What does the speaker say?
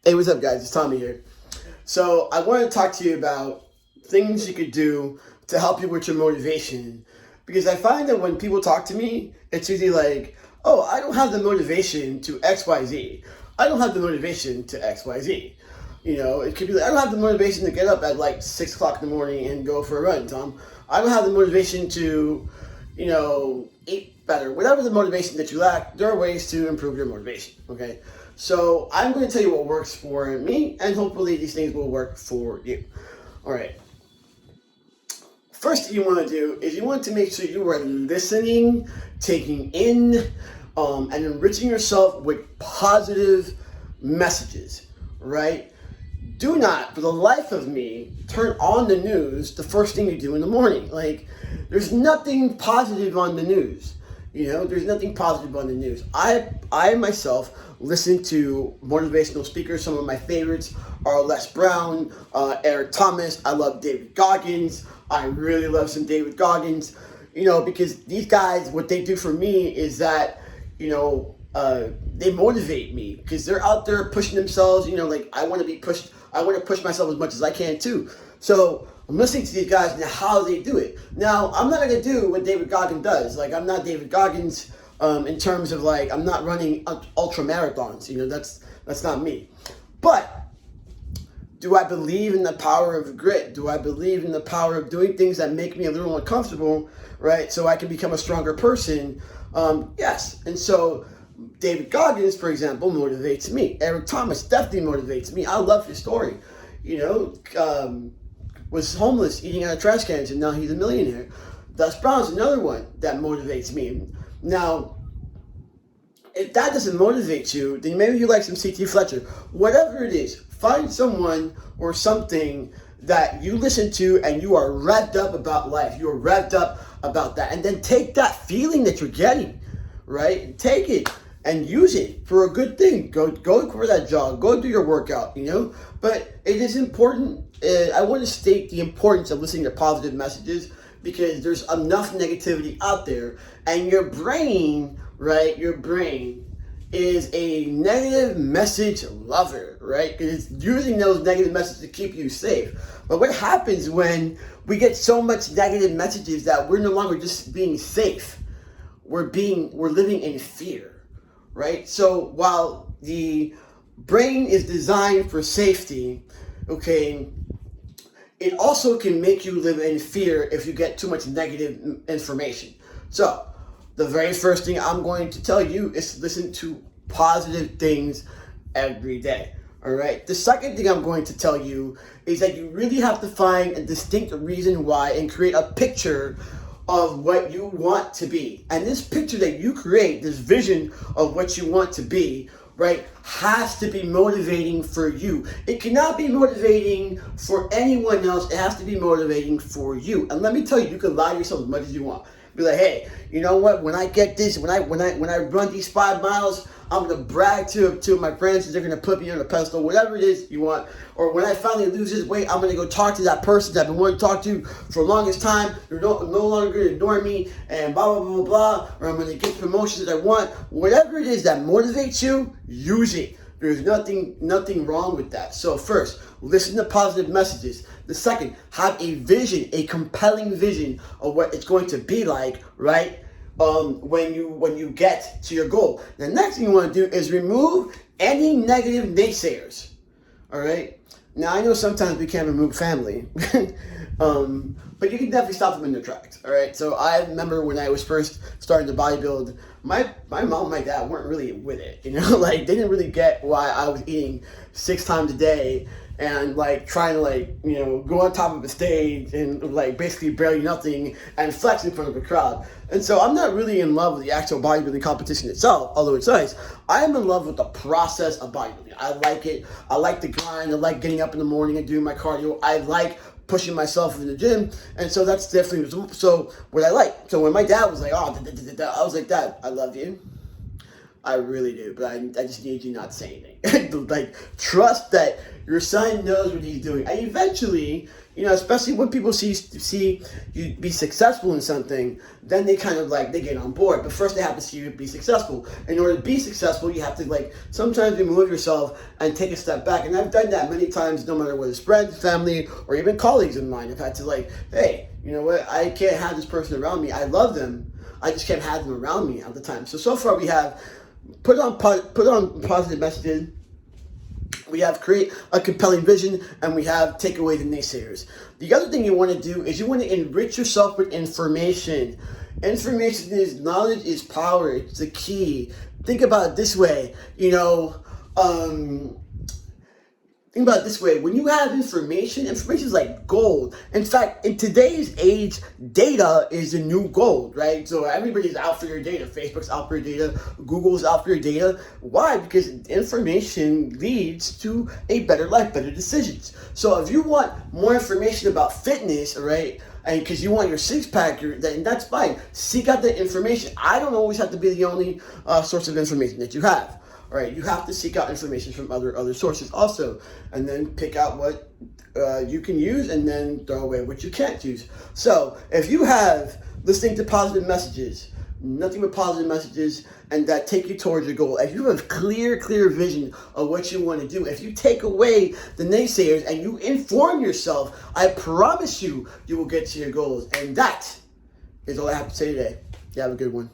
Hey, what's up, guys? It's Tommy here. So, I want to talk to you about things you could do to help you with your motivation. Because I find that when people talk to me, it's usually like, oh, I don't have the motivation to XYZ. I don't have the motivation to XYZ. It could be like, I don't have the motivation to get up at like 6 o'clock in the morning and go for a run, Tom. I don't have the motivation to, eat better. Whatever the motivation that you lack, there are ways to improve your motivation, okay? So I'm going to tell you what works for me, and hopefully these things will work for you. All right. First thing you want to do is you want to make sure you are listening, taking in, and enriching yourself with positive messages, right? Do not, for the life of me, turn on the news the first thing you do in the morning. Like, there's nothing positive on the news. There's nothing positive on the news. I myself listen to motivational speakers. Some of my favorites are Les Brown, Eric Thomas. I love David Goggins. I really love some David Goggins, because these guys, what they do for me is that, they motivate me because they're out there pushing themselves. Like I want to be pushed. I want to push myself as much as I can too. So I'm listening to these guys and how they do it. Now, I'm not going to do what David Goggins does. Like, I'm not David Goggins in terms of, like, I'm not running ultra marathons. That's not me. But do I believe in the power of grit? Do I believe in the power of doing things that make me a little uncomfortable, right? So I can become a stronger person? Yes. And so David Goggins, for example, motivates me. Eric Thomas definitely motivates me. I love his story. Was homeless, eating out of trash cans, and now he's a millionaire. Les Brown's another one that motivates me. Now, if that doesn't motivate you, then maybe you like some C.T. Fletcher. Whatever it is, find someone or something that you listen to and you are revved up about life. You are revved up about that. And then take that feeling that you're getting, right? Take it and use it for a good thing. Go for that jog. Go do your workout, But it is important. I want to state the importance of listening to positive messages because there's enough negativity out there. And your brain, right? Your brain is a negative message lover, right? Because it's using those negative messages to keep you safe. But what happens when we get so much negative messages that we're no longer just being safe? We're living in fear. Right? So while the brain is designed for safety, okay, it also can make you live in fear if you get too much negative information. So the very first thing I'm going to tell you is to listen to positive things every day. All right. The second thing I'm going to tell you is that you really have to find a distinct reason why and create a picture of what you want to be. And this picture that you create, this vision of what you want to be, right, has to be motivating for you. It cannot be motivating for anyone else. It has to be motivating for you. And let me tell you, you can lie to yourself as much as you want. Be like, hey, you know what? When I get this, when I run these 5 miles, I'm gonna brag to my friends, and they're gonna put me on a pedestal. Whatever it is you want. Or when I finally lose this weight, I'm gonna go talk to that person that I've been wanting to talk to for the longest time. They're no longer gonna ignore me, and blah blah blah blah. Or I'm gonna get the promotions that I want. Whatever it is that motivates you, use it. There's nothing wrong with that. So first, listen to positive messages. The second, have a vision, a compelling vision of what it's going to be like, right? When you get to your goal. The next thing you want to do is remove any negative naysayers. All right. Now I know sometimes we can't remove family, but you can definitely stop them in their tracks. All right. So I remember when I was first starting to bodybuild, my mom and my dad weren't really with it. Like they didn't really get why I was eating 6 times a day and like trying to go on top of a stage and like basically barely nothing and flex in front of a crowd. And so I'm not really in love with the actual bodybuilding competition itself, although it's nice. I am in love with the process of bodybuilding. I like it. I like the grind. I like getting up in the morning and doing my cardio. I like pushing myself in the gym. And so that's definitely so what I like. So when my dad was like, oh, I was like, Dad, I love you, I really do, but I just need you not to say anything. Like, trust that your son knows what he's doing. And eventually, especially when people see you be successful in something, then they kind of they get on board. But first they have to see you be successful. In order to be successful, you have to sometimes remove yourself and take a step back. And I've done that many times, no matter whether it's friends, family, or even colleagues of mine. I've had to hey, you know what? I can't have this person around me. I love them. I just can't have them around me all the time. So far we have put on positive messages. We have create a compelling vision, and we have take away the naysayers. The other thing you want to do is you want to enrich yourself with information. Information is knowledge is power. It's the key. Think about it this way. Think about it this way. When you have information is like gold. In fact, in today's age, data is the new gold, right? So everybody's out for your data. Facebook's out for your data. Google's out for your data. Why? Because information leads to a better life, better decisions. So if you want more information about fitness, right, and because you want your six-pack, then that's fine. Seek out the information. I don't always have to be the only source of information that you have. All right, you have to seek out information from other sources also, and then pick out what you can use, and then throw away what you can't use. So if you have listening to positive messages, nothing but positive messages, and that take you towards your goal, if you have a clear vision of what you want to do, if you take away the naysayers and you inform yourself, I promise you will get to your goals. And that is all I have to say today. You have a good one.